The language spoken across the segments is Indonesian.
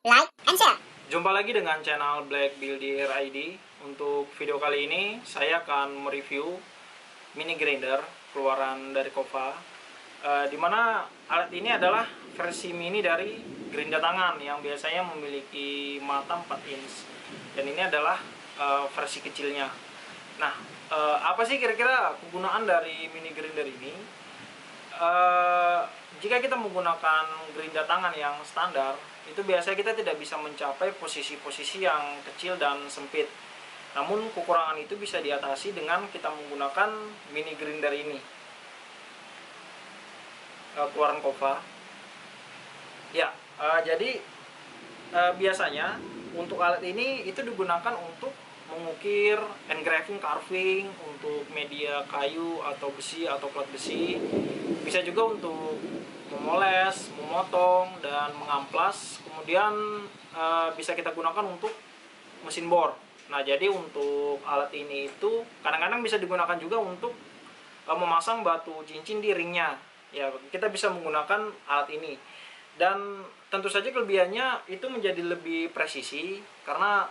like, and share. Jumpa lagi dengan channel Black Builder ID. Untuk video kali ini saya akan mereview mini grinder keluaran dari Kova, dimana alat ini adalah versi mini dari grinder tangan yang biasanya memiliki mata 4 inch, dan ini adalah versi kecilnya. Nah, apa sih kira-kira kegunaan dari mini grinder ini? Jika kita menggunakan grinder tangan yang standar, itu biasanya kita tidak bisa mencapai posisi-posisi yang kecil dan sempit. Namun kekurangan itu bisa diatasi dengan kita menggunakan mini grinder ini, keluaran Kova. Ya, jadi biasanya untuk alat ini itu digunakan untuk mengukir, engraving, carving, untuk media kayu atau besi atau plat besi. Bisa juga untuk memoles, memotong, dan mengamplas. Kemudian bisa kita gunakan untuk mesin bor. Nah, jadi untuk alat ini itu kadang-kadang bisa digunakan juga untuk memasang batu cincin di ringnya. Ya, kita bisa menggunakan alat ini. Dan tentu saja kelebihannya itu menjadi lebih presisi karena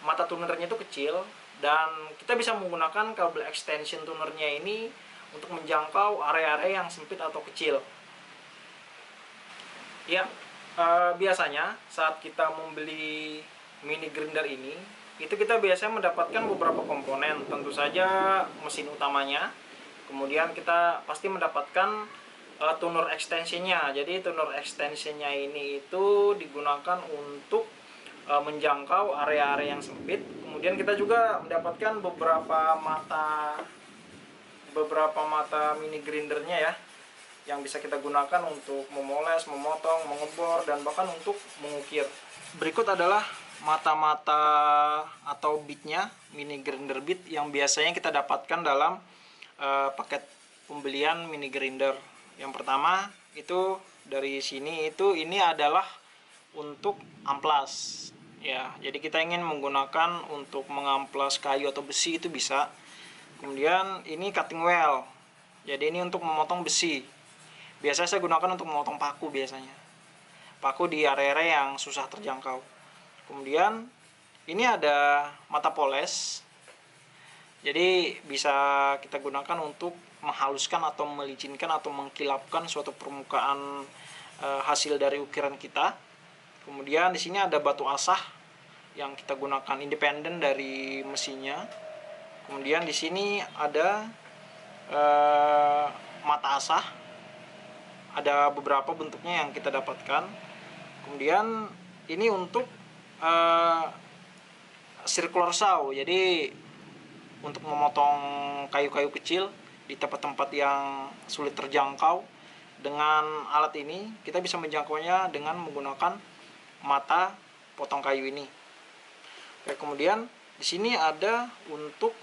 mata tunernya itu kecil, dan kita bisa menggunakan kabel extension tunernya ini untuk menjangkau area-area yang sempit atau kecil. Ya, biasanya saat kita membeli mini grinder ini, itu kita biasanya mendapatkan beberapa komponen. Tentu saja mesin utamanya, kemudian kita pasti mendapatkan tuner extensionnya. Jadi tuner extensionnya ini itu digunakan untuk menjangkau area-area yang sempit. Kemudian kita juga mendapatkan beberapa mata mini grindernya ya, yang bisa kita gunakan untuk memoles, memotong, mengebor, dan bahkan untuk mengukir. Berikut adalah mata-mata atau bitnya mini grinder bit yang biasanya kita dapatkan dalam paket pembelian mini grinder. Yang pertama itu dari sini, ini adalah untuk amplas. Ya, jadi kita ingin menggunakan untuk mengamplas kayu atau besi itu bisa. Kemudian ini cutting wheel. Jadi ini untuk memotong besi. Biasanya saya gunakan untuk memotong paku biasanya. Paku di area-area yang susah terjangkau. Kemudian ini ada mata poles. Jadi bisa kita gunakan untuk menghaluskan atau melicinkan atau mengkilapkan suatu permukaan hasil dari ukiran kita. Kemudian di sini ada batu asah yang kita gunakan independen dari mesinnya. Kemudian di sini ada mata asah. Ada beberapa bentuknya yang kita dapatkan. Kemudian ini untuk circular saw. Jadi untuk memotong kayu-kayu kecil di tempat-tempat yang sulit terjangkau. Dengan alat ini kita bisa menjangkaunya dengan menggunakan mata potong kayu ini. Oke, kemudian di sini ada untuk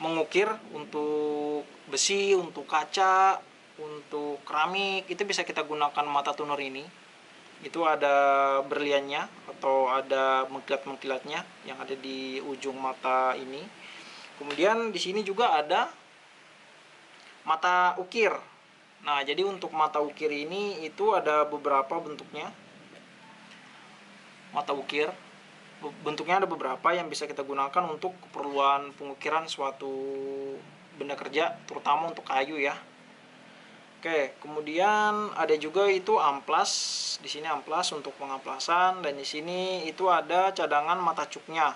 mengukir untuk besi, untuk kaca, untuk keramik, itu bisa kita gunakan mata tuner ini. Itu ada berliannya atau ada mengkilat-mengkilatnya yang ada di ujung mata ini. Kemudian di sini juga ada mata ukir. Nah, jadi untuk mata ukir ini itu ada beberapa bentuknya. Mata ukir bentuknya ada beberapa yang bisa kita gunakan untuk keperluan pengukiran suatu benda kerja, terutama untuk kayu ya. Oke, kemudian ada juga itu amplas. Di sini amplas untuk pengamplasan, dan di sini itu ada cadangan mata cuknya.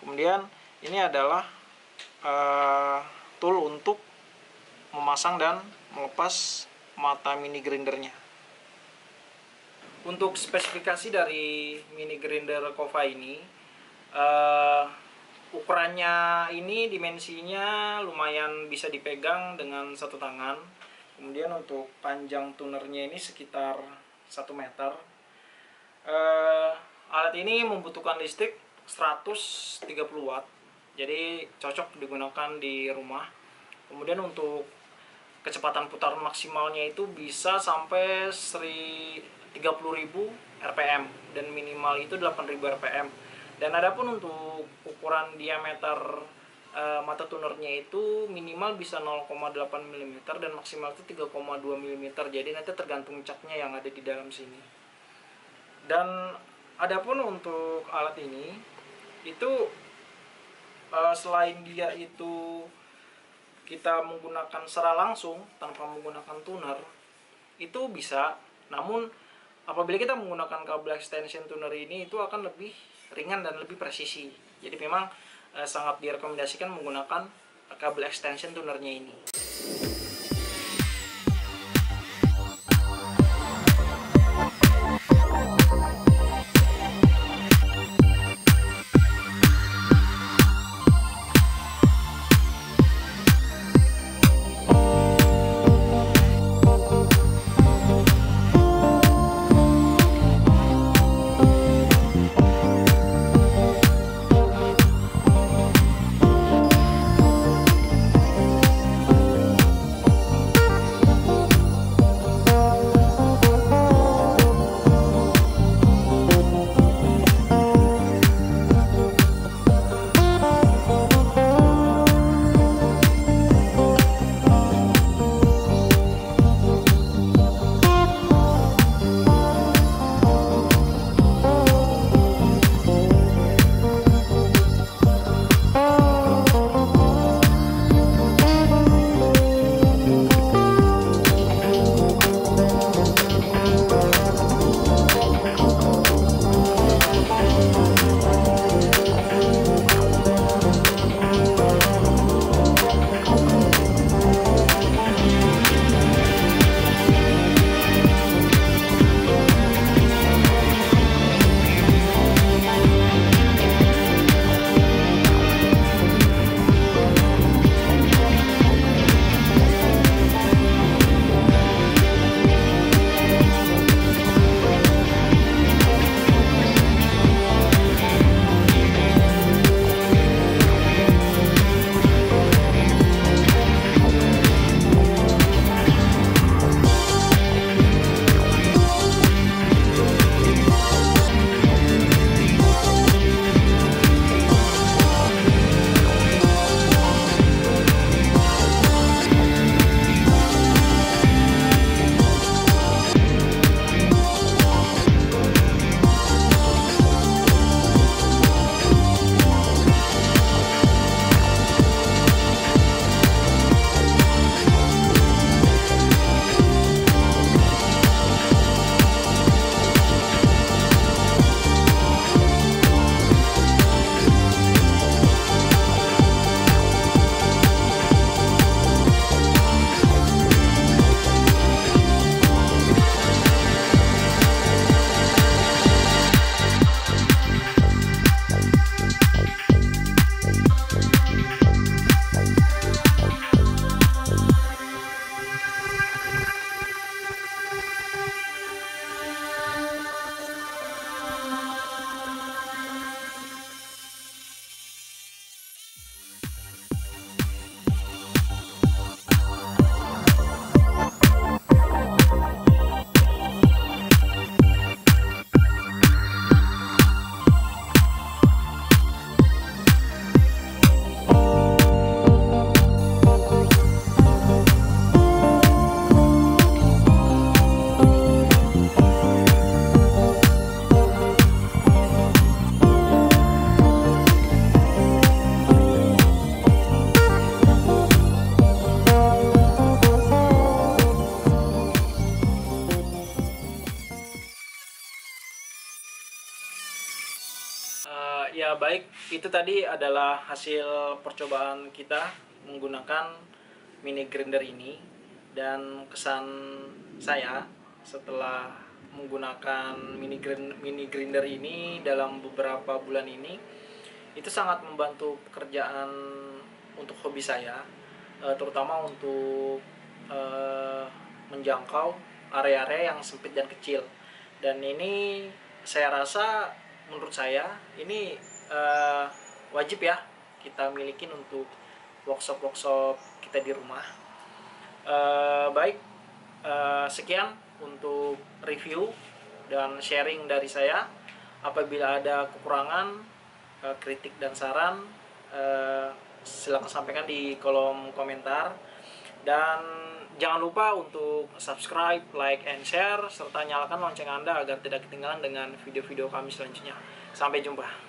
Kemudian ini adalah tool untuk memasang dan melepas mata mini grindernya. Untuk spesifikasi dari mini grinder Kova ini, ukurannya ini dimensinya lumayan bisa dipegang dengan satu tangan. Kemudian untuk panjang tunernya ini sekitar 1 meter. Alat ini membutuhkan listrik 130 watt, jadi cocok digunakan di rumah. Kemudian untuk kecepatan putaran maksimalnya itu bisa sampai 30.000 rpm dan minimal itu 8.000 rpm. Dan adapun untuk ukuran diameter mata tunernya itu minimal bisa 0,8 mm dan maksimal itu 3,2 mm. Jadi nanti tergantung catnya yang ada di dalam sini. Dan adapun untuk alat ini itu selain dia itu kita menggunakan secara langsung tanpa menggunakan tuner itu bisa, namun apabila kita menggunakan kabel extension tuner ini itu akan lebih ringan dan lebih presisi. Jadi memang sangat direkomendasikan menggunakan kabel extension tunernya ini. Ya baik, itu tadi adalah hasil percobaan kita menggunakan mini grinder ini. Dan kesan saya setelah menggunakan mini grinder ini dalam beberapa bulan ini, itu sangat membantu pekerjaan untuk hobi saya, terutama untuk menjangkau area-area yang sempit dan kecil. Dan ini saya rasa, menurut saya ini wajib ya kita milikin untuk workshop kita di rumah. Baik, sekian untuk review dan sharing dari saya. Apabila ada kekurangan, kritik dan saran, silahkan sampaikan di kolom komentar. Dan jangan lupa untuk subscribe, like, and share, serta nyalakan lonceng Anda agar tidak ketinggalan dengan video-video kami selanjutnya. Sampai jumpa.